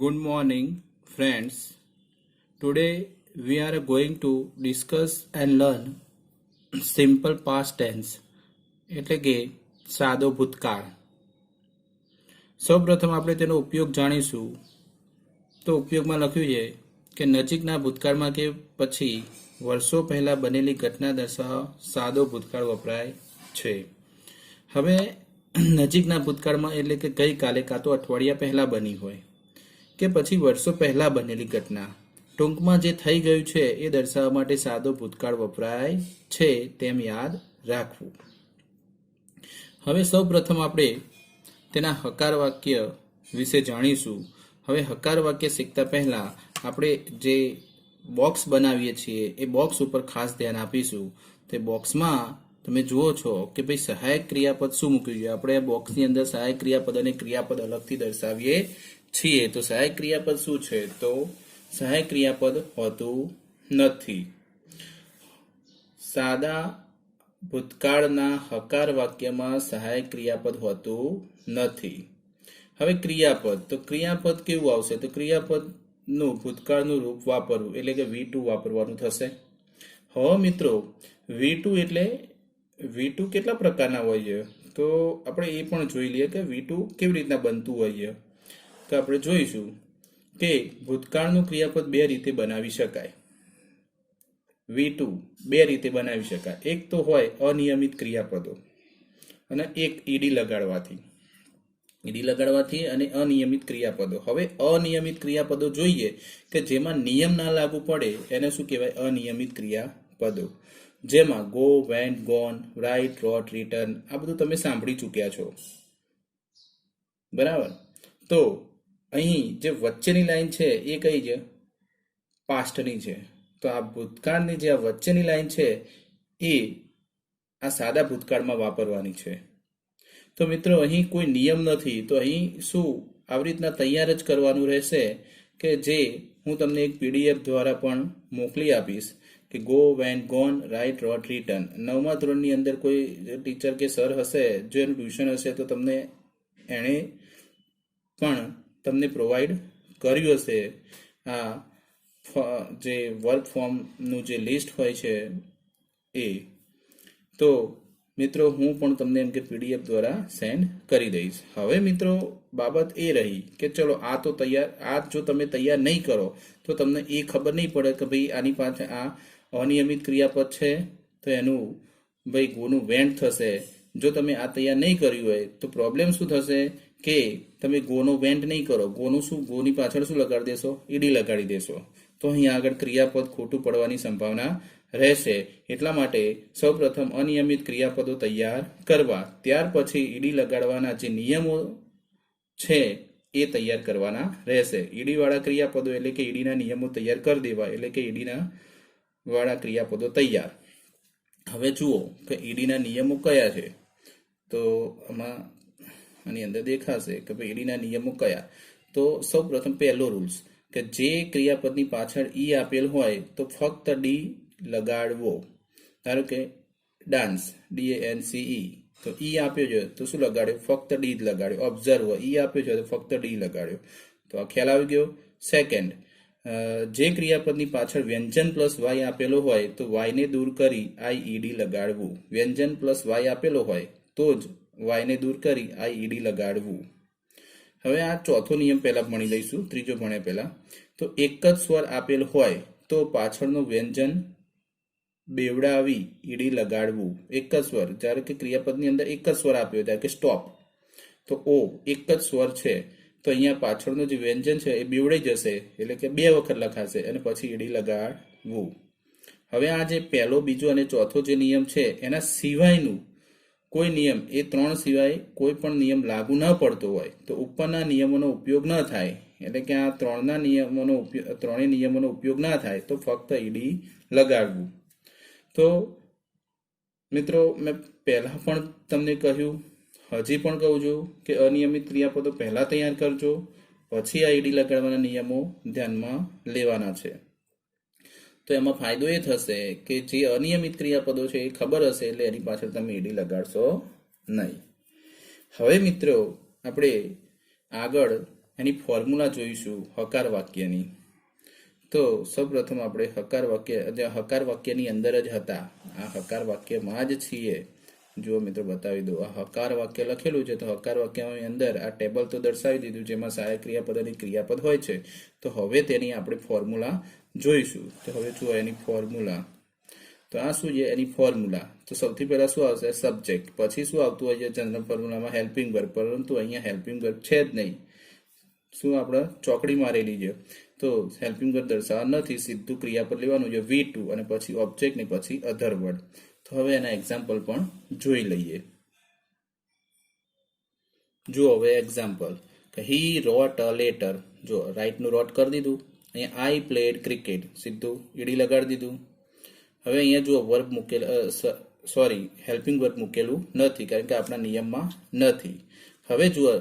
Good morning, friends. Today we are going to discuss and learn simple past tense એટલે કે સાદો ભૂતકાળ. સૌપ્રથમ આપણે તેનો ઉપયોગ જાણીશું. તો ઉપયોગમાં લખ્યું છે કે નજીકના ભૂતકાળમાં કે પછી વર્ષો પહેલા બનેલી ઘટના દર્શાવવા સાદો ભૂતકાળ વપરાય છે. હવે નજીકના ભૂતકાળમાં એટલે કે ગઈકાલે કાં તો અઠવાડિયા પહેલા બની હોય કે પછી વર્ષો પહેલા બનેલી ઘટના ટૂંકમાં જે થઈ ગયું છે એ દર્શાવવા માટે સાદો ભૂતકાળ વપરાય છે તેમ યાદ રાખવું. હવે સૌ પ્રથમ આપણે તેના હકાર વાક્ય વિશે જાણીશું. હવે હકાર વાક્ય શીખતા પહેલા આપણે જે બોક્સ બનાવીએ છીએ એ બોક્સ ઉપર ખાસ ધ્યાન આપીશું. તે બોક્સમાં તમે જુઓ છો કે ભાઈ સહાયક ક્રિયાપદ શું મૂક્યું છે. આપણે બોક્સની અંદર સહાયક ક્રિયાપદ અને ક્રિયાપદ અલગથી દર્શાવીએ છીએ. તો સહાયક ક્રિયાપદ શું છે? તો સહાયક ક્રિયાપદ હોતું નથી. સાદા ભૂતકાળના હકાર વાક્યમાં સહાયક ક્રિયાપદ હોતું નથી. હવે ક્રિયાપદ, તો ક્રિયાપદ કેવું આવશે? તો ક્રિયાપદનું ભૂતકાળનું રૂપ વાપરવું એટલે કે V2 વાપરવાનું થશે. હવે મિત્રો V2 એટલે V2 કેટલા પ્રકારના હોય છે? તો આપણે એ પણ જોઈ લઈએ કે V2 કેવી રીતના બનતું હોય છે. તો આપણે જોઈશું કે ભૂતકાળનું ક્રિયાપદ બે રીતે બનાવી શકાય. V2 બે રીતે બનાવી શકાય. એક તો હોય અનિયમિત ક્રિયાપદો અને એક ઈડી લગાડવાથી અને અનિયમિત ક્રિયાપદો. હવે અનિયમિત ક્રિયાપદો જોઈએ કે જેમાં નિયમ ના લાગુ પડે એને શું કહેવાય? અનિયમિત ક્રિયાપદો. જેમાં ગો, વેન્ટ, ગોન, રાઇટ, રોટ, રિટર્ન આ બધું તમે સાંભળી ચૂક્યા છો, બરાબર? તો અહીં જે વચ્ચેની લાઈન છે એ કઈ છે? પાસ્ટની છે. તો આ ભૂતકાળની જે આ વચ્ચેની લાઈન છે એ આ સાદા ભૂતકાળમાં વાપરવાની છે. તો મિત્રો અહીં કોઈ નિયમ નથી. તો અહીં શું આવી રીતના તૈયાર જ કરવાનું રહેશે કે જે હું તમને એક PDF દ્વારા પણ મોકલી આપીશ કે ગો, વેન્ટ, ગોન, રાઇટ, રોટ, રિટર્ન. 9મા ધોરણની અંદર કોઈ ટીચર કે સર હશે જો એનું ટ્યુશન હશે તો તમને એણે પણ તમને પ્રોવાઈડ કર્યું હશે આ જે વર્ક ફોર્મનું જે લિસ્ટ હોય છે એ. તો મિત્રો હું પણ તમને એમ કે PDF દ્વારા સેન્ડ કરી દઈશ. હવે મિત્રો બાબત એ રહી કે ચલો આ તો તૈયાર, આ જો તમે તૈયાર નહીં કરો તો તમને એ ખબર નહીં પડે કે ભાઈ આની પાસે આ અનિયમિત ક્રિયાપદ છે તો એનું ભાઈ ગોનું વેન્ટ થશે. જો તમે આ તૈયાર નહીં કર્યું હોય તો પ્રોબ્લેમ શું થશે કે તમે ગોનો વેન્ટ નહીં કરો, ગોનું શું, ગોની પાછળ શું લગાડી દેશો? ઈડી લગાડી દેશો. તો અહીંયા આગળ ક્રિયાપદ ખોટું પડવાની સંભાવના રહેશે. એટલા માટે સૌપ્રથમ અનિયમિત ક્રિયાપદો તૈયાર કરવા, ત્યાર પછી ઈડી લગાડવાના જે નિયમો છે એ તૈયાર કરવાના રહેશે. ઈડી વાળા ક્રિયાપદો એટલે કે ઈડીના નિયમો તૈયાર કરી દેવા એટલે કે ઈડીના વાળા ક્રિયાપદો તૈયાર. હવે જુઓ કે ઈડીના નિયમો કયા છે. તો આની અંદર દેખાશે કે ભાઈ ઈડીના નિયમો કયા. તો સૌપ્રથમ પહેલો રૂલ્સ કે જે ક્રિયાપદની પાછળ ઈ આપેલ હોય તો ફક્ત ડી લગાડવો. ધારો કે ડાન્સ, DANCE, તો ઈ આપ્યો છે તો શું લગાડ્યો? ફક્ત ડી જ લગાડ્યો. ઓબ્ઝર્વ, ઈ આપ્યો છે તો ફક્ત ડી લગાડ્યો. તો આ ખ્યાલ આવી ગયો. સેકન્ડ, જે ક્રિયાપદની પાછળ વ્યંજન પ્લસ વાય આપેલો હોય તો વાયને દૂર કરી IED લગાડવું. વ્યંજન પ્લસ વાય આપેલો હોય તો જ વાયને દૂર કરી IED લગાડવું. હવે આ ચોથો નિયમ પહેલા ભણી લઈશું, ત્રીજો ભણ્યા પહેલા. તો એક જ સ્વર આપેલ હોય તો પાછળનું વ્યંજન બેવડાવી ઈડી લગાડવું. એક જ સ્વર, જ્યારે કે ક્રિયાપદની અંદર એક જ સ્વર આપ્યો ત્યારે કે સ્ટોપ, તો ઓ એક જ સ્વર છે તો અહીંયા પાછળનું જે વ્યંજન છે એ બેવડાઈ જશે એટલે કે બે વખત લખાશે અને પછી ઈડી લગાડવું. હવે આ જે પહેલો, બીજો અને ચોથો જે નિયમ છે એના સિવાયનું કોઈ નિયમ, એ ત્રણ સિવાય કોઈ પણ નિયમ લાગુ ન પડતો હોય તો ઉપરના નિયમોનો ઉપયોગ ન થાય. એટલે કે આ ત્રણેય નિયમોનો ઉપયોગ ના થાય તો ફક્ત ઈડી લગાડવું. તો મિત્રો મેં પહેલા પણ તમને કહ્યું, હજી પણ કહું છું કે અનિયમિત ક્રિયાપદો પહેલા તૈયાર કરજો, પછી આ ઈડી લગાડવાના નિયમો ધ્યાનમાં લેવાના છે. તો એમાં ફાયદો એ થશે કે જે અનિયમિત ક્રિયાપદો છે એ ખબર હશે એટલે એની પાછળ તમે ઈડી લગાડશો નહીં. હવે મિત્રો આપણે આગળ એની ફોર્મ્યુલા જોઈશું હકાર વાક્યની. તો સૌપ્રથમ આપણે હકાર વાક્યની અંદર જ હતા, આ હકાર વાક્યમાં જ છીએ. જુઓ મિત્રો, બતાવી દો, આ હકાર વાક્ય લખેલું છે. તો હકાર વાક્યની અંદર આ ટેબલ તો દર્શાવી દીધું, જેમાં સહાયક ક્રિયાપદ અને ક્રિયાપદ હોય છે. તો હવે તેની આપણે ફોર્મ્યુલા જોઈશું. તો હવે જુઓ એની ફોર્મ્યુલા. તો આ શું છે એની ફોર્મ્યુલા? તો સૌથી પહેલા શું આવશે? સબ્જેક્ટ. પછી શું આવતું હોય છે જનરલ ફોર્મ્યુલામાં? Helping verb. પરંતુ અહીંયા હેલ્પિંગ વર્બ છે જ નહીં. શું આપણે ચોકડી મારેલી છે, તો હેલ્પિંગ વર્બ દર્શાવવા નથી. સીધું ક્રિયાપદ લેવાનું છે V2 અને પછી ઓબ્જેક્ટ ને પછી અધર વર્ડ. તો હવે એના એક્ઝામ્પલ પણ જોઈ લઈએ. જુઓ હવે example. He wrote a letter. જો રાઇટ નું રોટ કરી દીધું. અહીંયા આઈ પ્લેડ ક્રિકેટ, સીધું ઈડી લગાડી દીધું. હવે અહીંયા જુઓ વર્બ હેલ્પિંગ વર્બ મૂકેલું નથી, કારણ કે આપણા નિયમમાં નથી. હવે જુઓ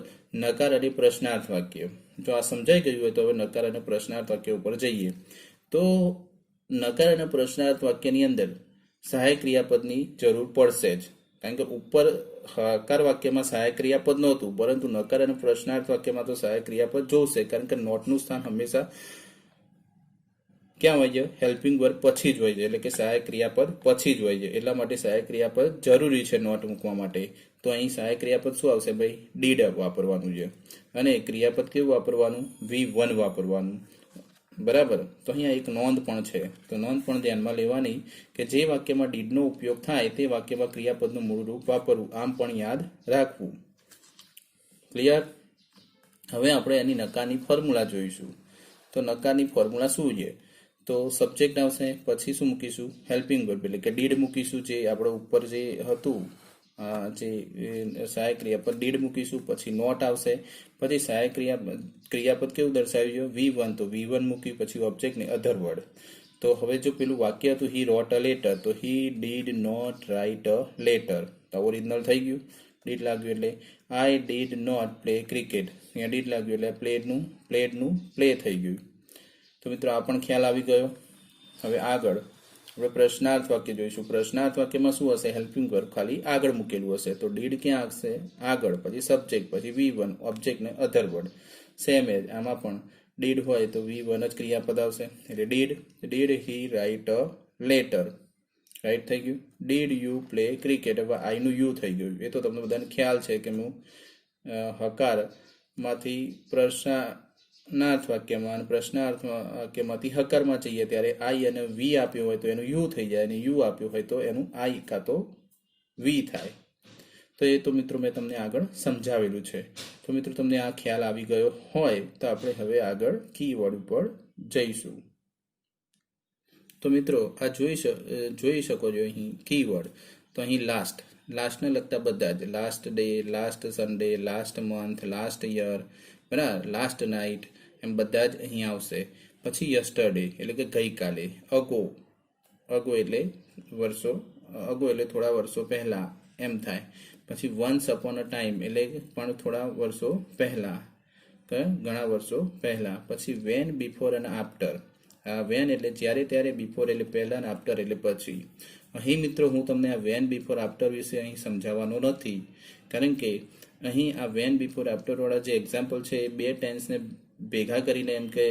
નકાર અને પ્રશ્નાર્થ વાક્ય. જો આ સમજાઈ ગયું હોય તો હવે નકાર અને પ્રશ્નાર્થ વાક્ય ઉપર જઈએ. તો નકાર અને પ્રશ્નાર્થ વાક્યની અંદર સહાયક ક્રિયાપદની જરૂર પડશે જ, કારણ કે ઉપર હકાર વાક્યમાં સહાયક ક્રિયાપદ નહોતું, પરંતુ નકાર અને પ્રશ્નાર્થ વાક્યમાં તો સહાયક ક્રિયાપદ જોશે, કારણ કે નોટનું સ્થાન હંમેશા ક્યાં હોય છે? હેલ્પિંગ વર્બ પછી જ હોય છે, એટલે કે સહાયક ક્રિયાપદ પછી જ હોય છે. એટલા માટે સહાયક ક્રિયાપદ જરૂરી છે નોટ મૂકવા માટે. તો અહીં સહાયક ક્રિયાપદ શું આવશે ભાઈ? ડીડ વાપરવાનું છે. અને ક્રિયાપદ કેવું વાપરવાનું? V1 વાપરવાનું. બરાબર. તો અહીંયા એક નોંધ પણ છે. તો નોંધ પણ ધ્યાનમાં લેવાની કે જે વાક્યમાં ડીડનો ઉપયોગ થાય તે વાક્યમાં ક્રિયાપદનું મૂળ રૂપ વાપરવું. આમ પણ યાદ રાખવું. ક્લિયર? હવે આપણે એની નકારની ફોર્મ્યુલા જોઈશું. તો નકારની ફોર્મ્યુલા શું છે? તો સબ્જેક્ટ આવશે, પછી શું મૂકીશું? હેલ્પિંગ વર્બ, એટલે કે ડીડ મૂકીશું. જે આપણે ઉપર જે હતું જે સહાયક ક્રિયાપદ ડીડ મૂકીશું. પછી નોટ આવશે, પછી સહાયક ક્રિયાપદ કેવું દર્શાવ્યું? V1. તો V1 મૂકી, પછી ઓબ્જેક્ટ ને અધર વર્ડ. તો હવે જો પેલું વાક્ય હતું હી રોટ અ લેટર, તો he did not write a letter. તો ઓરિજિનલ થઈ ગયું. ડીડ લાગ્યું એટલે I did not play cricket. અહીંયા ડીડ લાગ્યું એટલે પ્લેડનું પ્લે થઈ ગયું. તો મિત્રો આ પણ ખ્યાલ આવી ગયો. હવે આગળ આપણે પ્રશ્નાર્થ વાક્ય જોઈશું. પ્રશ્નાર્થ વાક્યમાં શું હશે? હેલ્પિંગ વર્બ ખાલી આગળ મૂકેલું હશે. તો ડીડ ક્યાં આવશે? આગળ, પછી સબ્જેક્ટ, પછી V1, ઓબ્જેક્ટ ને અધર વર્ડ. સેમ એજ આમાં પણ ડીડ હોય તો V1 જ ક્રિયાપદ આવશે. એટલે did he right a letter. Right થઈ ગયું. Did you play cricket. હવે આઈ નું યુ થઈ ગયું. એ તો તમને બધાને ખ્યાલ છે કે હું હકારમાંથી પ્રશ્નાર્થ વાક્યમાં અને પ્રશ્નાર્થ વાક્યમાંથી હકારમાં જઈએ ત્યારે આઈ અને વી આપ્યું હોય તો એનું યુ થઈ જાય, અને યુ આપ્યું હોય તો એનું આઈ કાં તો વી થાય. તો એ તો મિત્રો મેં તમને આગળ સમજાવેલું છે. તો મિત્રો તમને આ ખ્યાલ આવી ગયો હોય તો આપણે હવે આગળ કીવર્ડ ઉપર જઈશું. તો મિત્રો આ જોઈ શકો છો અહીં કીવર્ડ. તો અહીં લાસ્ટને લગતા બધા જ, last day, last Sunday, last month, last year, બરાબર, લાસ્ટ નાઇટ, એમ બધા જ અહીં આવશે. પછી યસ્ટરડે એટલે કે ગઈકાલે, અગો એટલે થોડા વર્ષો પહેલા એમ થાય. પછી વન્સ અપોન અ ટાઈમ એટલે પણ થોડા વર્ષો પહેલા, ઘણા વર્ષો પહેલા. પછી વેન, બિફોર અને આફ્ટર. વેન એટલે જ્યારે ત્યારે, બિફોર એટલે પહેલા, અને આફ્ટર એટલે પછી. અહીં મિત્રો હું તમને આ વેન, બિફોર, આફ્ટર વિશે અહીં સમજાવવાનો નથી, કારણ કે અહીં આ વેન, બિફોર, આફ્ટર વાળા જે એક્ઝામ્પલ છે એ બે ટેન્સને ભેગા કરીને, એમ કે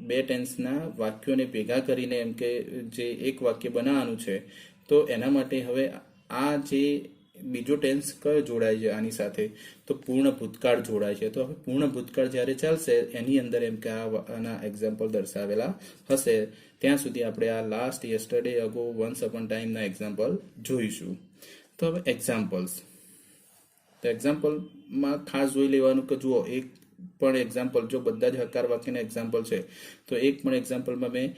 બે ટેન્સના વાક્યોને ભેગા કરીને એમ કે જે એક વાક્ય બનાવવાનું છે. તો એના માટે હવે આ જે બીજો ટેન્સ કયો જોડાય છે આની સાથે? તો પૂર્ણ ભૂતકાળ જોડાય છે. તો હવે પૂર્ણ ભૂતકાળ જ્યારે ચાલશે એની અંદર એમ કે આના એક્ઝામ્પલ દર્શાવેલા હશે. ત્યાં સુધી આપણે આ last, yesterday, ago, once upon ટાઈમના એક્ઝામ્પલ જોઈશું. તો હવે એક્ઝામ્પલ્સ. તો એક્ઝામ્પલમાં ખાસ જોઈ લેવાનું કે જુઓ, એક પણ એક્ઝામ્પલ, જો બધા જ હકાર વાક્યના એક્ઝામ્પલ છે તો એક પણ એક્ઝામ્પલમાં મેં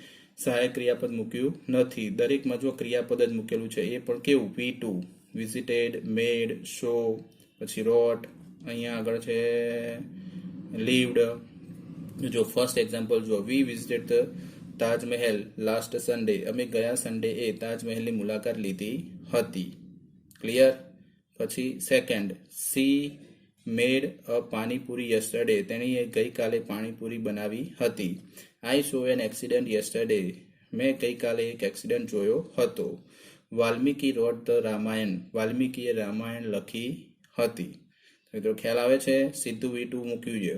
સહાયક ક્રિયાપદ મૂક્યું નથી. દરેકમાં જો ક્રિયાપદ જ મૂકેલું છે, એ પણ કેવું? V2, વિઝિટેડ, મેડ, શો, પછી રોટ, અહીંયા આગળ છે લીવડ. જો ફર્સ્ટ એક્ઝામ્પલ જો, વી visited the Taj Mahal last Sunday. અમે ગયા સન્ડે એ તાજમહેલની મુલાકાત લીધી હતી. ક્લિયર? પછી સેકન્ડ, સી મેડ અ પાણીપુરી યસ્ટરડે. તેણીએ ગઈકાલે પાણીપુરી બનાવી હતી. આઈ સો એન એક્સિડન્ટ યસ્ટરડે. મેં ગઈકાલે એક એક્સિડન્ટ જોયો હતો. વાલ્મીકી રોટ ધ રામાયણ. વાલ્મીકીએ રામાયણ લખી હતી. મિત્રો ખ્યાલ આવે છે? સીધું V2 મૂક્યું છે.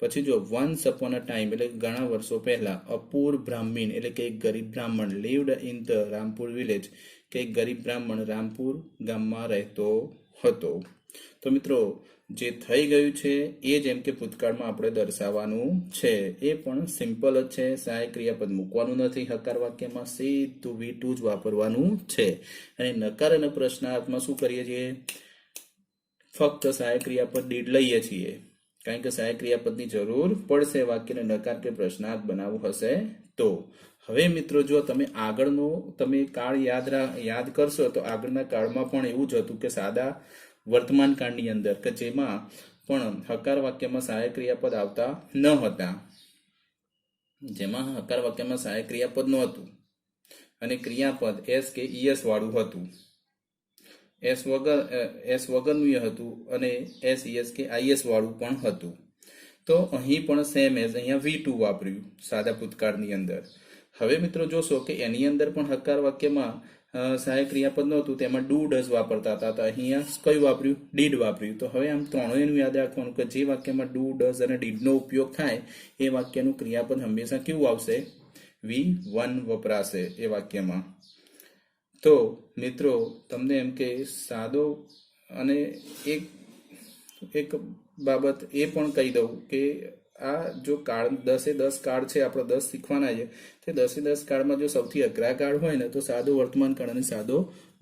પછી જો વન્સ અપોન અ ટાઈમ એટલે ઘણા વર્ષો પહેલા અ પૂર બ્રાહ્મીણ એટલે કે એક ગરીબ બ્રાહ્મણ lived in the Rampur village કે એક ગરીબ બ્રાહ્મણ રામપુર ગામમાં રહેતો હતો. તો મિત્રો જે થઈ ગયું છે એ જ એમ કે ભૂતકાળમાં આપણે દર્શાવવાનું છે. એ પણ સિમ્પલ જ છે. સહાયક ક્રિયાપદ મૂકવાનું નથી હકાર વાક્યમાં, સીધું V2 જ વાપરવાનું છે. અને નકાર અને પ્રશ્નાર્થમાં શું કરીએ છીએ? ફક્ત સહાયક ક્રિયાપદ દીઠ લઈએ છીએ, કારણ કે સહાયક ક્રિયાપદની જરૂર પડશે વાક્યને નકાર કે પ્રશ્નાર્થ બનાવવું હશે તો. હવે મિત્રો જો તમે આગળનો કાળ યાદ કરશો તો આગળના કાળમાં પણ એવું જ હતું કે સાદા વર્તમાન કાળની અંદર કે જેમાં પણ હકાર વાક્યમાં સહાયક ક્રિયાપદ આવતા ન હતા, જેમાં હકાર વાક્યમાં સહાયક ક્રિયાપદ નહોતું અને ક્રિયાપદ એસ કે ઈએસ વાળું હતું, એસ વગરનું હતું અને એસ ઈએસ કે આઈએસ વાળું પણ હતું. તો અહીં પણ સેમ એઝ અહીંયા V2 વાપર્યું સાદા ભૂતકાળની અંદર. હવે મિત્રો જોશો કે એની અંદર પણ હકાર વાક્યમાં સહાયક ક્રિયાપદ નહોતું, તેમાં ડુ ડઝ વાપરતા હતા, તો અહીંયા કયું વાપર્યું? ડીડ વાપર્યું. તો હવે આમ ત્રણેયનું યાદ રાખવાનું કે જે વાક્યમાં ડુ ડઝ અને ડીડનો ઉપયોગ થાય એ વાક્યનું ક્રિયાપદ હંમેશા કેવું આવશે? V1 વપરાશે એ વાક્યમાં. તો મિત્રો તમને એમ કે સાદો અને એક બાબત એ પણ કહી દઉં કે આ જો કાળ 10 કાળ છે, આપણે 10 શીખવાના છે, તે 10 કાળમાં જો સૌથી અઘરા કાળ હોય ને તો સાદો વર્તમાન કાળ અને સાદો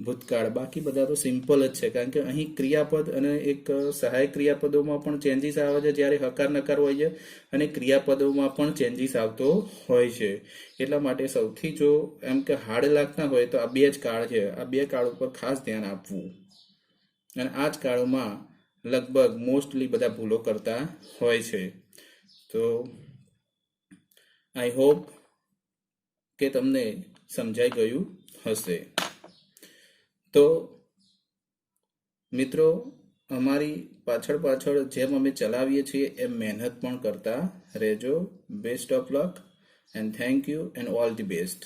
ભૂતકાળ. બાકી બધા તો સિમ્પલ જ છે, કારણ કે અહીં ક્રિયાપદ અને એક સહાયક ક્રિયાપદોમાં પણ ચેન્જીસ આવે છે જ્યારે હકાર નકાર હોય છે, અને ક્રિયાપદોમાં પણ ચેન્જીસ આવતો હોય છે. એટલા માટે સૌથી જો એમ કે હાર્ડ લાગતા હોય તો આ બે જ કાળ છે. આ બે કાળ ઉપર ખાસ ધ્યાન આપવું. અને આ જ કાળમાં લગભગ મોસ્ટલી બધા ભૂલો કરતા હોય છે. તો આઈ હોપ કે તમને સમજાઈ ગયું હશે. તો મિત્રો અમારી પાછળ જેમ અમે ચલાવીએ છીએ એમ મહેનત પણ કરતા રહેજો. Best of luck and thank you and all the best.